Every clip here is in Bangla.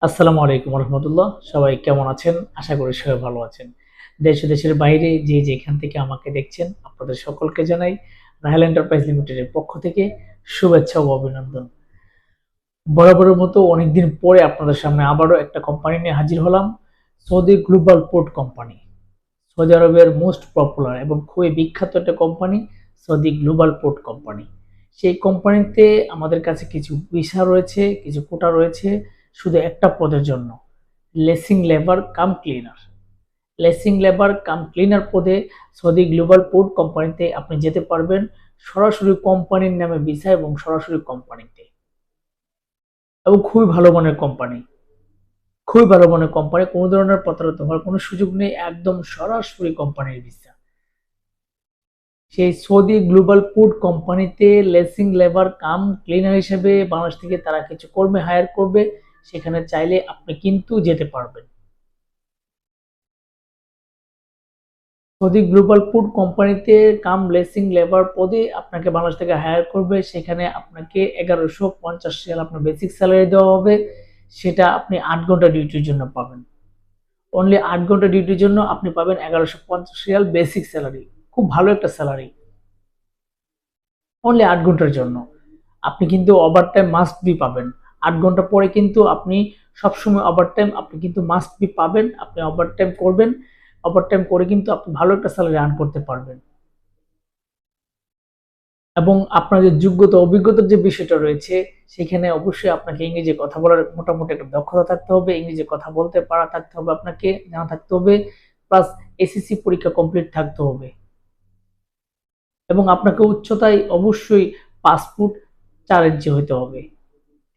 আসসালামু আলাইকুম রহমতুল্লাহ। সবাই কেমন আছেন? আশা করি সবাই ভালো আছেন। দেশ ও দেশের বাইরে যে যেখান থেকে আমাকে দেখছেন আপনাদের সকলকে জানাই রাহেল এন্টারপ্রাইজ লিমিটেডের পক্ষ থেকে শুভেচ্ছা ও অভিনন্দন। বরাবরের মতো অনেকদিন পরে আপনাদের সামনে আবারও একটা কোম্পানি নিয়ে হাজির হলাম। Saudi global port company, Saudi আরবের মোস্ট পপুলার এবং খুবই বিখ্যাত একটা company Saudi global port company. সেই কোম্পানিতে আমাদের কাছে কিছু ভিসা রয়েছে, কিছু কোটা রয়েছে শুধু একটা পদের জন্য, লেসিং লেবার কাম ক্লিনার। লেসিং লেবার কাম ক্লিনার পদে সৌদি গ্লোবাল পোর্ট কোম্পানিতে আপনি যেতে পারবেন সরাসরি কোম্পানির নামে ভিসা এবং সরাসরি কোম্পানিতে, এবং খুবই ভালো মানের কোম্পানি, খুবই ভালো মানের কোম্পানি, কোনো ধরনের প্রতারিত হওয়ার কোনো সুযোগ নেই, একদম সরাসরি কোম্পানির ভিসা। সেই সৌদি গ্লোবাল পোর্ট কোম্পানিতে লেসিং লেবার কাম ক্লিনার হিসেবে বাংলাদেশ থেকে তারা কিছু কর্মী হায়ার করবে, সেখানে চাইলে আপনি কিন্তু যেতে পারবেন। সৌদি গ্লোবাল পোর্ট কোম্পানিতে কাম লেসিং লেবার পদে আপনাকে বাংলাদেশ থেকে হায়ার করবে, সেখানে আপনাকে 1150 রিয়াল আপনার বেসিক স্যালারি দেওয়া হবে। সেটা আপনি 8 ঘন্টা ডিউটির জন্য পাবেন। অনলি 8 ঘন্টা ডিউটির জন্য আপনি পাবেন 1150 রিয়াল বেসিক স্যালারি। খুব ভালো একটা স্যালারি অনলি 8 ঘন্টার জন্য। আপনি কিন্তু ওভার টাইম মাস্ট বি পাবেন। 8 ঘন্টা পরে কিন্তু আপনি সবসময় ওভার টাইম আপনি কিন্তু মাস্ট বি পাবেন। আপনি ওভার টাইম করবেন, ওভার টাইম করে কিন্তু আপনি ভালো একটা স্যালারি আর্ন করতে পারবেন। এবং আপনার যে যোগ্যতা অভিজ্ঞতার যে বিষয়টা রয়েছে, সেখানে অবশ্যই আপনাকে ইংরেজি কথা বলার মোটামুটি একটা দক্ষতা থাকতে হবে, ইংরেজি কথা বলতে পারা থাকতে হবে, আপনাকে জানা থাকতে হবে, প্লাস এসএসসি পরীক্ষা কমপ্লিট থাকতে হবে। এবং আপনাকে উচ্চতায় অবশ্যই 5 ফুট 4 ইঞ্চি হতে হবে।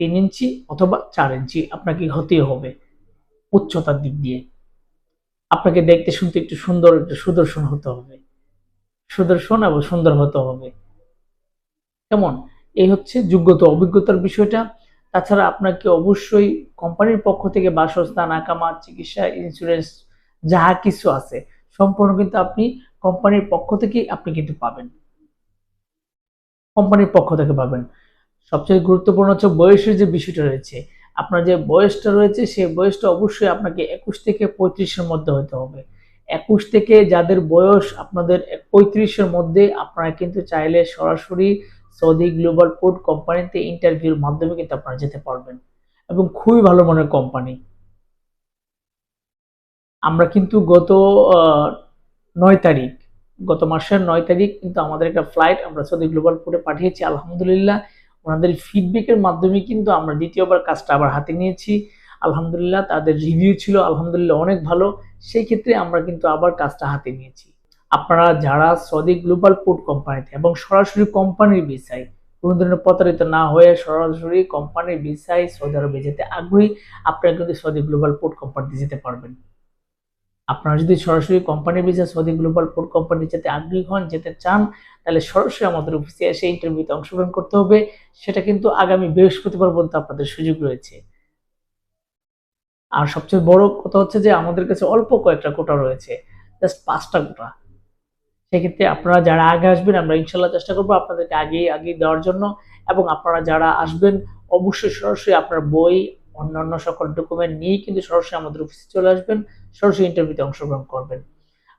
3 ইঞ্চি অথবা 4 ইঞ্চি আপনাকে হতেই হবে উচ্চতার দিক দিয়ে। আপনাকে দেখতে শুনতে একটু সুন্দর, একটু সুদর্শন হতে হবে, সুদর্শন এবং সুন্দর হতে হবে। কেমন? এই হচ্ছে যোগ্যতা অভিজ্ঞতার বিষয়টা। তাছাড়া আপনাকে অবশ্যই কোম্পানির পক্ষ থেকে বাসস্থান, আকামা, চিকিৎসা, ইন্স্যুরেন্স যাহা কিছু আছে সম্পূর্ণ কিন্তু আপনি কোম্পানির পক্ষ থেকেই আপনি কিন্তু পাবেন। কোম্পানির পক্ষ থেকে পাবেন। সবচেয়ে গুরুত্বপূর্ণ হচ্ছে বয়সের যে বিষয়টা রয়েছে। আপনার যে বয়সটা রয়েছে সেই বয়সটা অবশ্যই আপনাকে 21 থেকে 35 এর মধ্যে হতে হবে। 21 থেকে যাদের বয়স আপনাদের 35 এর মধ্যে আপনারা কিন্তু চাইলে সরাসরি সৌদি গ্লোবাল পোর্ট কোম্পানিতে ইন্টারভিউর মাধ্যমে কিন্তু আপনারা যেতে পারবেন, এবং খুবই ভালো মানের কোম্পানি। আমরা কিন্তু আহ, 9 তারিখ, গত মাসের 9 তারিখ কিন্তু আমাদের একটা ফ্লাইট আমরা সৌদি গ্লোবাল পোর্টে পাঠিয়েছি। আলহামদুলিল্লাহ ওনাদের ফিডব্যাকের মাধ্যমে কিন্তু আমরা দ্বিতীয়বার কাজটা আবার হাতে নিয়েছি। আলহামদুলিল্লাহ তাদের রিভিউ ছিল আলহামদুলিল্লাহ অনেক ভালো। সেই ক্ষেত্রে আমরা কিন্তু আবার কাজটা হাতে নিয়েছি। আপনারা যারা সৌদি গ্লোবাল পোর্ট কোম্পানিতে এবং সরাসরি কোম্পানির ভিসায় কোনো ধরনের প্রতারিত না হয়ে সরাসরি কোম্পানির ভিসায় সৌদি আরবে যেতে আগ্রহী, আপনারা কিন্তু সৌদি গ্লোবাল পোর্ট কোম্পানিতে যেতে পারবেন। আপনারা যদি সরাসরি কোম্পানির visa Saudi global port company যেতে আগ্রহী হন, যেতে চান, তাহলে সরাসরি আমাদের অফিসে এসে ইন্টারভিউতে অংশগ্রহণ করতে হবে। সেটা কিন্তু আগামী বৃহস্পতিবার পর্যন্ত আপনাদের সুযোগ রয়েছে। আর সবচেয়ে বড় কথা হচ্ছে যে আমাদের কাছে অল্প কয়েকটা কোটা রয়েছে, জাস্ট 5টা কোটা। সেক্ষেত্রে আপনারা যারা আগে আসবেন আমরা ইনশাল্লাহ চেষ্টা করবো আপনাদেরকে আগে আগে দেওয়ার জন্য। এবং আপনারা যারা আসবেন অবশ্যই সরাসরি আপনার বই, অন্যান্য সকল ডকুমেন্ট নিয়েই কিন্তু সরাসরি আমাদের অফিসে চলে আসবেন, সরাসরি ইন্টারভিউতে অংশগ্রহণ করবেন।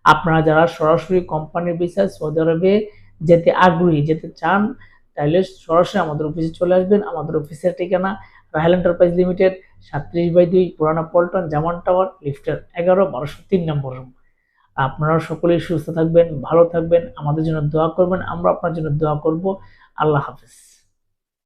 আপনারা যারা সরাসরি কোম্পানির ভিসায় সৌদি আরবে যেতে আগ্রহী, যেতে চান, তাহলে সরাসরি আমাদের অফিসে চলে আসবেন। আমাদের অফিসের ঠিকানা রাহেল এন্টারপ্রাইজ লিমিটেড, 37/2 পুরানা পল্টন, জামান টাওয়ার, লিফটের 11, 1203 নম্বর রুম। আপনারা সকলেই সুস্থ থাকবেন, ভালো থাকবেন, আমাদের জন্য দোয়া করবেন, আমরা আপনার জন্য দোয়া করব। আল্লাহ হাফেজ।